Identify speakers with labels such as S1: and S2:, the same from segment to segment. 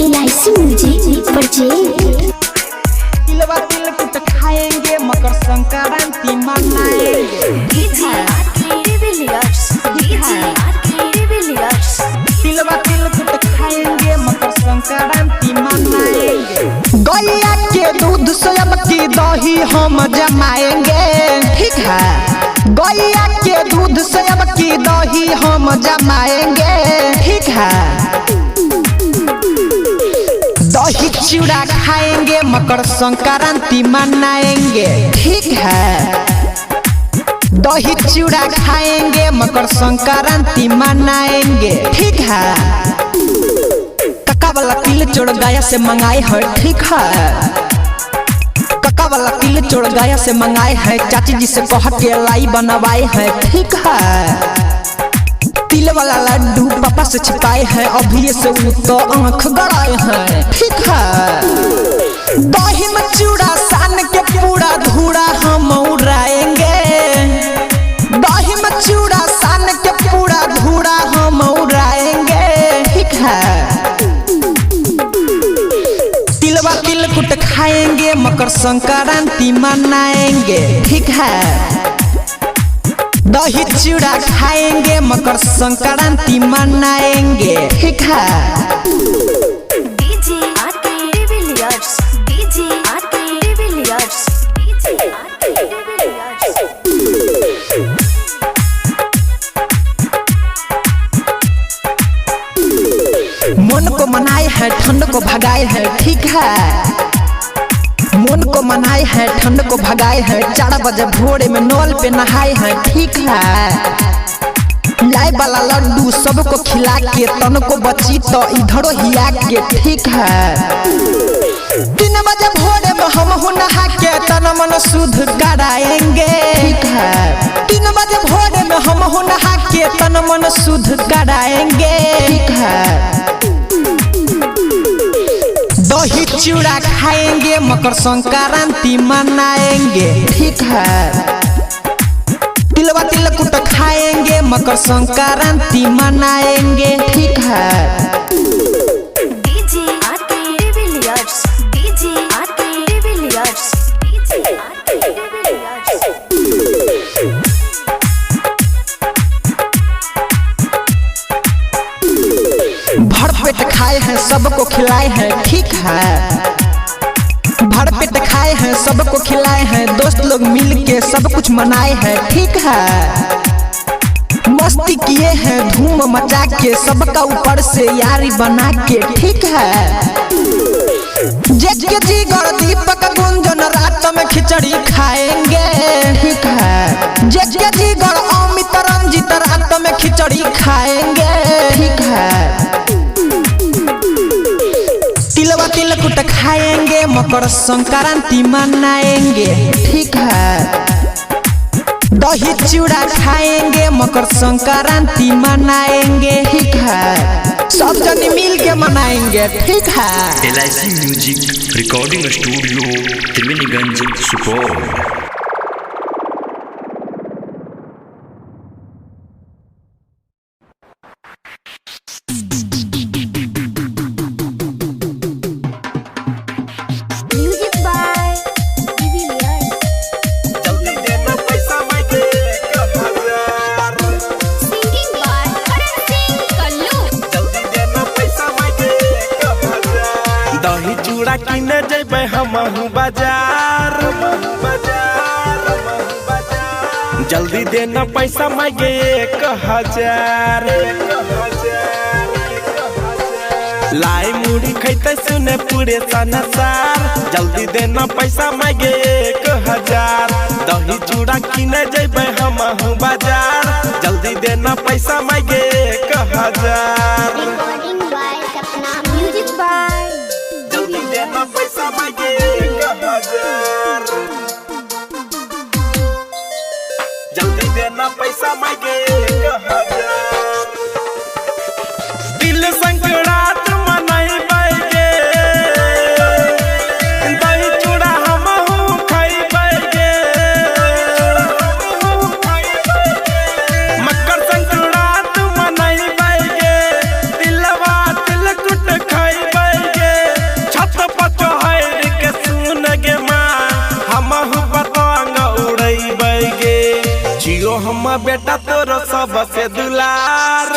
S1: इलायची music purchase.
S2: तिलवा तिलकुट खाएंगे मकर संक्रांति मनाएंगे। तिलवा तिलकुट खाएंगे मकर संक्रांति मनाएंगे। गैया के दूध से अब की दही हम जमाएंगे। ठीक है, गैया के दूध से अब की दही हम जमाएंगे। ठीक है, दही चूड़ा खाएंगे मकर संक्रांति मनाएंगे। ठीक है, दही चूड़ा खाएंगे मकर संक्रांति मनाएंगे। ठीक है, कक्का वाला तिल चोड़ गया से मंगाए है। ठीक है, कक्का वाला तिल चोड़ गया से मंगाए है। चाची जी से कह के लाई बनवाए है। ठीक है, तिल वाला लड्डू पापा से छिपाए हैं। अभी से तो आँख गड़ाए हैं। ठीक है, दही में चूड़ा सान के पूरा धूड़ा हम उड़ाएंगे। दही में चूड़ा सान के पूरा धूड़ा हम उड़ाएंगे। ठीक है, तिलवा तिलकुट खाएंगे मकर संक्रांति मनाएंगे। ठीक है, दही चूड़ा खाएंगे मकर संक्रांति मनाएंगे। ठीक है, मन को मनाए है ठंड को भगाए है। ठीक है, मन को मनाए है ठंड को भगाए है। 4 बजे भोरे में नल पे नहाए हैं। ठीक है, लाए वाला लड्डू सबको खिला के तन को बची तो इधरो हिला के। ठीक है, 3 बजे भोरे में हम नहा के तन मन शुद्ध कराएंगे। ठीक है, 3 बजे भोरे में हम नहा के तन मन शुद्ध कराएंगे। ठीक है, दही चूड़ा खाएंगे मकर संक्रांति मनाएंगे। ठीक है, तिलवा तिलकुट खाएंगे मकर संक्रांति मनाएंगे। ठीक है, भरपेट खाए हैं सबको खिलाए हैं। ठीक है, भरपेट खाए हैं सबको खिलाए हैं। दोस्त लोग मिल के सब कुछ मनाए हैं। ठीक है, मस्ती किए हैं धूम मचा के सबका ऊपर से यारी बना के। ठीक है, जेके जिगर दीपक गुंजन रात में खिचड़ी खाएंगे। ठीक है, जेके जिगर अमित रंजित रात में खिचड़ी खाएंगे। ठीक है, तिलवा तिलकुट खाएंगे मकर संक्रांति मनाएंगे। ठीक है, दही चूड़ा खाएंगे मकर संक्रांति मनाएंगे। ठीक है, सब जने मिल के मनाएंगे। ठीक है,
S3: इलायची music recording studio Triveniganj Supaul.
S4: दही चूड़ा किने जेबे हमहू बाजार। जल्दी देना पैसा मांगे 1000। लाई मुड़ी खैते सुने पूरे संसार। जल्दी देना पैसा मांगे 1000। दही चूड़ा किने जेबे हमहू बाजार। जल्दी देना पैसा मांगे 1000। जल्दी देना पैसा मांगे 1000। जल्दी देना पैसा मांगे 1000। तिल संक्रांत मनाइबे, दही चूड़ा हमहू खाइबे। मकर संक्रांत मनाइबे, तिलवा तिलकुट खाइबे। बेटा तोरो सबसे दुलार,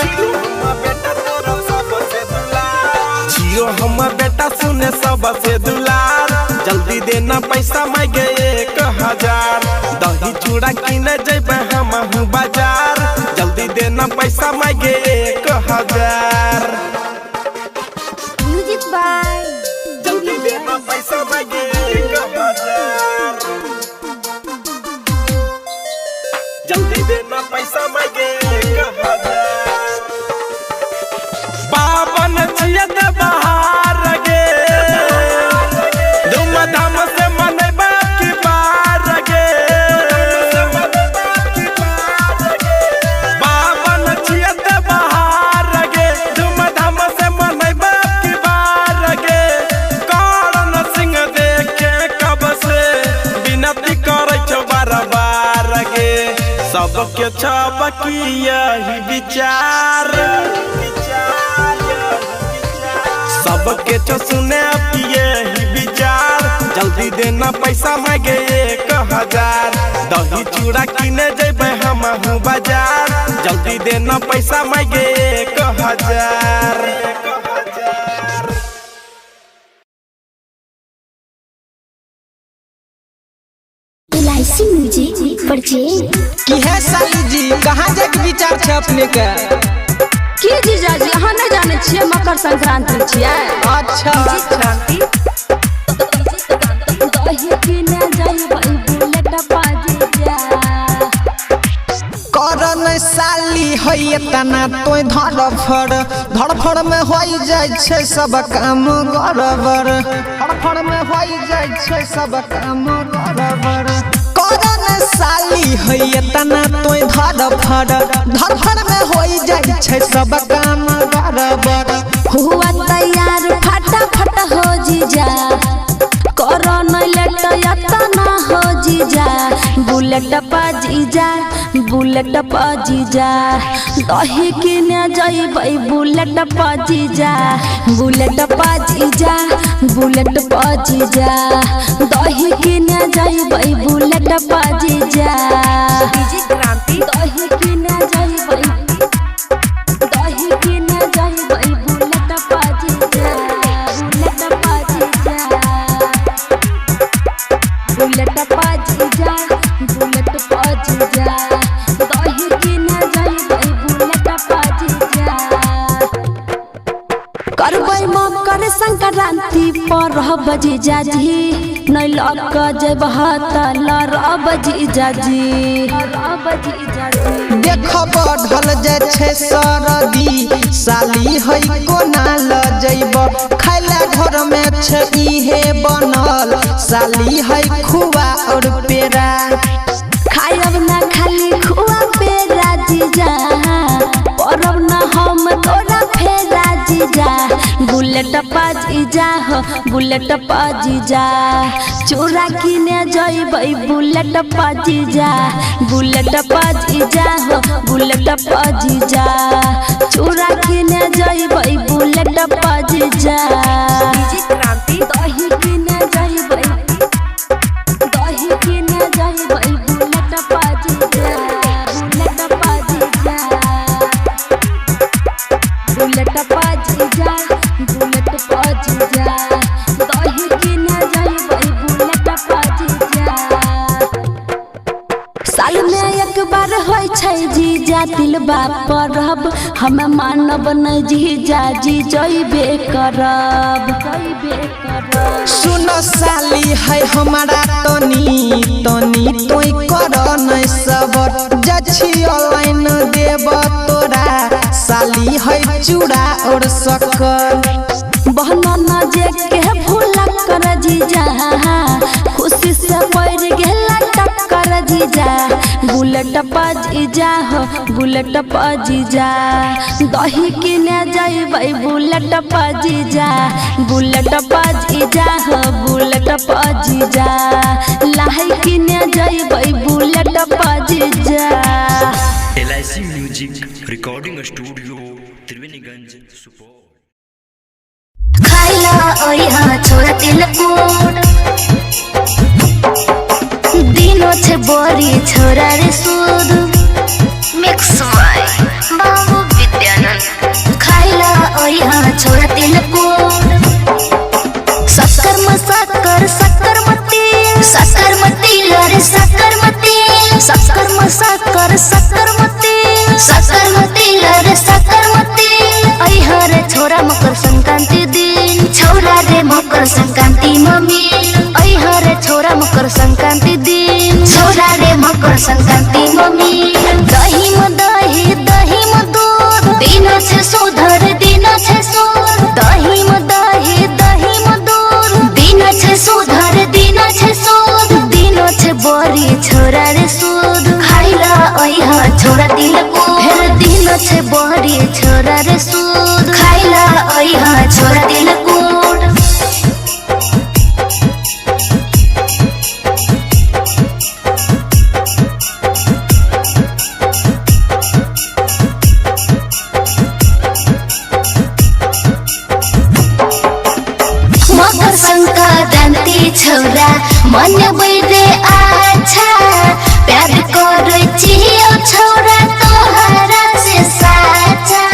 S4: बेटा तोरो सबसे दुलार। जियो हम बेटा सुने सबसे दुलार, जल्दी देना पैसा मांगे 1000। दही चूड़ा किने जेबे हम बाजार, जल्दी देना पैसा मांगे 1000।
S1: म्यूजिक बाय
S4: जल्दी देना पैसा मांगे 1000। जल्दी देना पैसा मांगे 1000। बावन छियत बहार गे, धूमधाम से मनेबा की बार गे। बावन छियत बहार गे, धूमधाम से मनेबा की बार गे। करण सिंह देखे कब से विनती करे छो बार गे। सबके छबकी यही विचार, सबके छो सुने यही विचार। जल्दी देना पैसा मांगे 1000। दही चूड़ा किने जेबे हम बाजार, जल्दी देना पैसा मांगे 1000।
S1: LIC music purchase.
S2: की है साली जी कहाँ जाके विचार छे अपने के?
S5: की जीजाजी अहाँ नहीं जाने छियै मकर संक्रांति छियै?
S2: अच्छा
S5: क्रांति दही किने जाइबै बुलेट पाजीजा।
S2: करन साली है तना तोय धड़फड़ में होई जाय छे सब काम गड़बड़, धड़फड़ में होई जाय छे सब काम गड़बड़। करन साली है तना तोय धड़फड़ में होई जाय छे सब काम गड़बड़।
S5: हुआ तैयार फटाफट हो जीजा, करो न लेट यतना हो जीजा। बुलेट पाजीजा बुलेट पाजीजा, दही किने जाइबै बुलेट पाजीजा। बुलेट पाजीजा बुलेट पाजीजा, दही किने जाइबै बुलेट पाजीजा। क्रांति दही किने जाइबै, दही किने जाइबै बुलेट पाजीजा। बुलेट पाजीजा बुलेट पाजीजा बुलेट पाजीजा, दही किने जाइबै बुलेट पाजीजा। करबै मकर संक्रांति पर जीजाजी, नहीं लक जेबह त लड़ब जीजाजी।
S2: देख बढ़ल जे छे सरदी, साली है कोना ल जइब। खाइला घर में छे इहे बनल, साली है खुआ और पेड़ा।
S5: खायब ना खाली खुआ पेड़ा जीजा, परब ना हम तोरा फेरा जीजा। बुलेट पाजीजा हो बुलेट पाजीजा, चूड़ा किने जाइबै बुलेट पाजीजा। बुलेट पाजीजा हो बुलेट पाजीजा, चूड़ा किने जाइबै बुलेट पाजीजा। क्रांति दही किने जाइबै, दही किने जाइबै बुलेट पाजीजा। बुलेट पाजीजा बुलेट पाजीजा बुलेट पाजीजा, दही किने जाइबै बुलेट पाजीजा। साल में एक बार होय छै जीजा दिलबा परब, हम मानब नहीं जीजा जी जइबे करब।
S2: सुन साली है हमारा तनी तोय कर नहीं सबर। जछि ऑनलाइन देब तोरा, साली है चूड़ा और शक्कर।
S5: बहना न जे के भूला कर जीजा, खुशी से पड़ गेला टक्कर जीजा। बुलेट पाजीजा हो बुलेट पाजीजा, दही किने जाइबै बुलेट पाजीजा। बुलेट पाजीजा हो बुलेट पाजीजा, लाही किने जाइबै बुलेट पाजीजा।
S3: LIC music recording studio Triveniganj Supaul.
S1: खाइला ओइहा छोरा तिलकुट, दिनो छे बोरी छोरा रे सूद। मिक्स बाय बाबू विद्यानंद। खाइला ओइहा छोड़ा तिल कोड। शक्कर मसाकर शक्कर मती लरे शक्कर मसाकर शक्कर मती लरे शक्कर मती। ओइहा रे छोरा मकर संक्रांति दिन छोरा रे मकर संक्रांति मम्मी। ओइहा रे छोरा मकर संक्रांति दिन छोरा रे मकर संक्रांति मम्मी। दही म दूध दिन छे सुधर दिन छे सुध। दही म दूध दिन छे सुधर दिन छे सुध। दिन छे बड़ी छोरा रे सुध। खाइला ओइहा छोरा दिल को फिर दिन छे बड़ी छोरा रे सुध। खाइला ओइहा छोरा दिल को। मकर संक्रांति छोरा मन बैरे अच्छा। प्यार करे छियो छोरा तोहरा से साचा।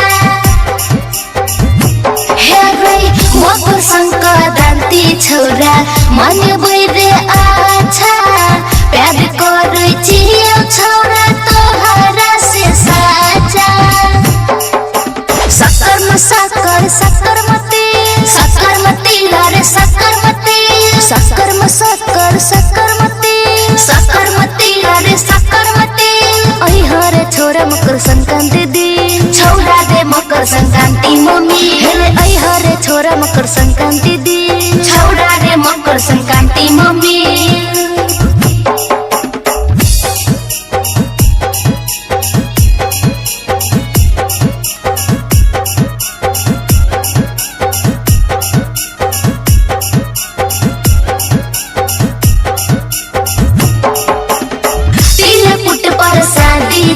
S1: हे रे मकर संक्रांति छोरा मन बैरे अच्छा। प्यार करे छियो छोरा तोहरा से साचा। शक्कर मती लरे शक्कर मती लरे शक्कर मती। ओइहा रे छोरा मकर संक्रांति दिन छोरा रे मकर संक्रांति मम्मी। ओइहा रे छोरा मकर संक्रांति दिन छोरा रे मकर संक्रांति मम्मी।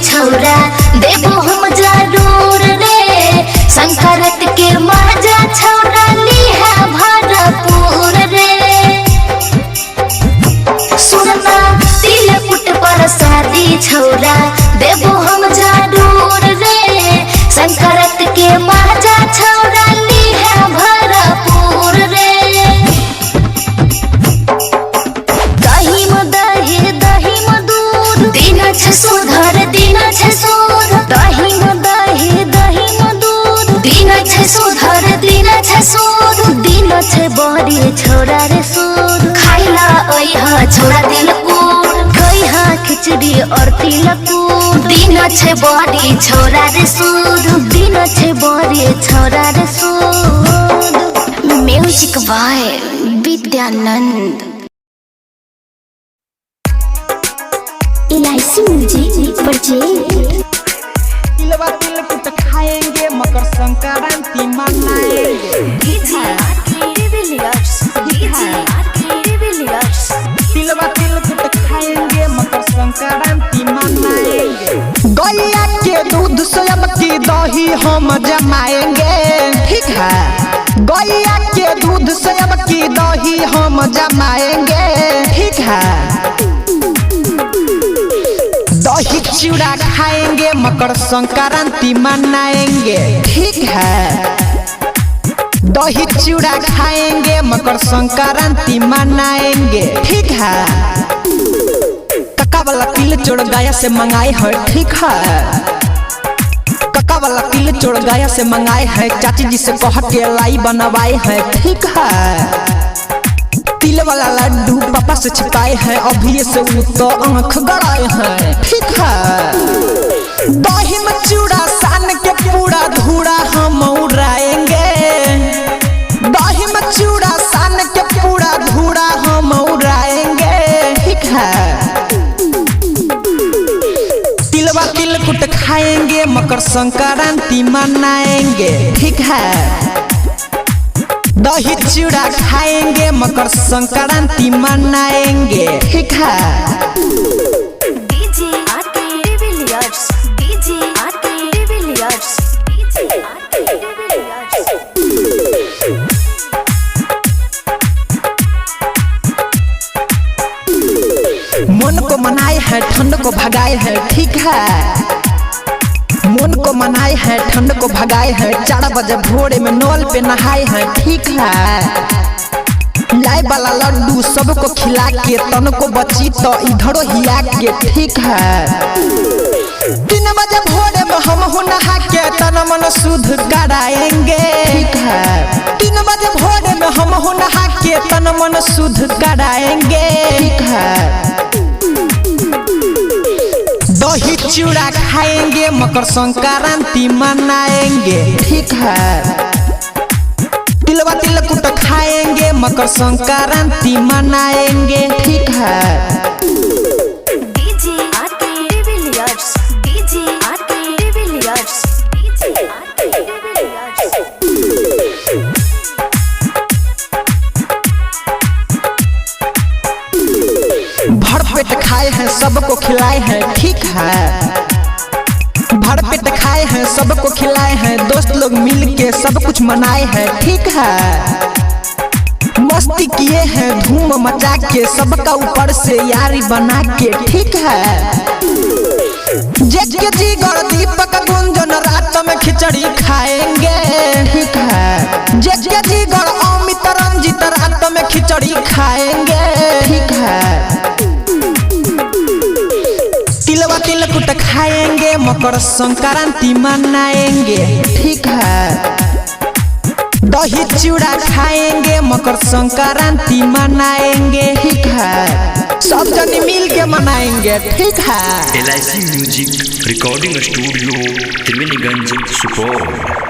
S1: छोरा देबो हम जरूर रे। संक्रांत के मजा छोरा लिहा भरपूर रे। सुनना तिलकुट पर शादी छोरा देबो हम जरूर रे। संक्रांत के मजा छोरा लिहा भरपूर रे। दही म दूध दिन छे सुधर दिन छे सुध। दही म दूध दिन छे सुधर दिन छे सुध। दिन छे बड़ी छोरा रे सुध। खाइला ओइहा छोरा दिल कुट। गइहा खिचड़ी और तिलकुट। दिन छे बड़ी छोरा रे सुध। दिन छे बड़ी छोरा रे सुध। Music by Vidyanand. इलायची म्यूजिक परचेज।
S2: तिलवा तिलकुट खाएंगे मकर संक्रांति मनाएंगे। तिलवा तिलकुट खाएंगे मकर संक्रांति मनाएंगे। गैया के दूध सोयाब की दही हम जमाएंगे। ठीक है गैया के दूध सोयाब की दही हम जमाएंगे। ठीक है दही चिड़ा खाएंगे मकर संक्रांति मनाएंगे। ठीक है दही चिड़ा खाएंगे मकर संक्रांति मनाएंगे। ठीक है कक्का वाला तिल चोड़ गाया से मंगाए है। ठीक है कक्का वाला तिल चोड़ गाया से मंगाए है। चाची जी से कह के लाई बनवाए है। ठीक है तिल वाला लड्डू पापा से छिपाए हैं। अभी से वो तो आँख गड़ाए हैं। ठीक है दही में चूड़ा सान के पूरा धूड़ा हम उड़ाएंगे। दही में चूड़ा सान के पूरा धूड़ा हम उड़ाएंगे। ठीक है तिलवा तिलकुट खाएंगे मकर संक्रांति मनाएंगे। ठीक है दही चिड़ा खाएंगे मकर संक्रांति मनाएंगे। ठीक है मन को मनाए हैं ठंड को भगाए हैं। ठीक है मन को मनाए हैं, ठंड को भगाए हैं, 4 बजे भोरे में नल पे नहाए हैं, ठीक है। लाए वाला लड्डू सबको खिला के, तन को बची तो इधरो हिला के, ठीक है। 3 बजे भोरे में हम नहा के तन मन शुद्ध कराएंगे, ठीक है। 3 बजे भोरे में हम नहा के तन मन शुद्ध कराएंगे, ठीक है। दही चूड़ा खाएंगे, मकर संक्रांति मनाएंगे, ठीक है। तिलवा तिलकुट खाएंगे, मकर संक्रांति मनाएंगे, ठीक है।
S1: DJ RK de Villiers, DJ RK de Villiers, DJ RK de Villiers.
S2: भरपेट खाए हैं, सबको खिलाए हैं, ठीक है। भरपेट खाए हैं, सबको खिलाए हैं, दोस्त लोग मिल के सब कुछ मनाए हैं, ठीक है। मस्ती किए हैं, धूम मचा के, सबका ऊपर से यारी बना के, ठीक है। जेके जिगर दीपक गुंजन रात में खिचड़ी खाएंगे, ठीक है। जेके जिगर अमित रंजित रात में खिचड़ी खाएंगे, ठीक है। तिलवा तिलकुट खाएंगे, मकर संक्रांति मनाएंगे, ठीक है। दही चूड़ा खाएंगे, मकर संक्रांति मनाएंगे, ठीक है। सब जने मिल के मनाएंगे, ठीक है।
S3: LIC music recording studio Triveniganj Supaul.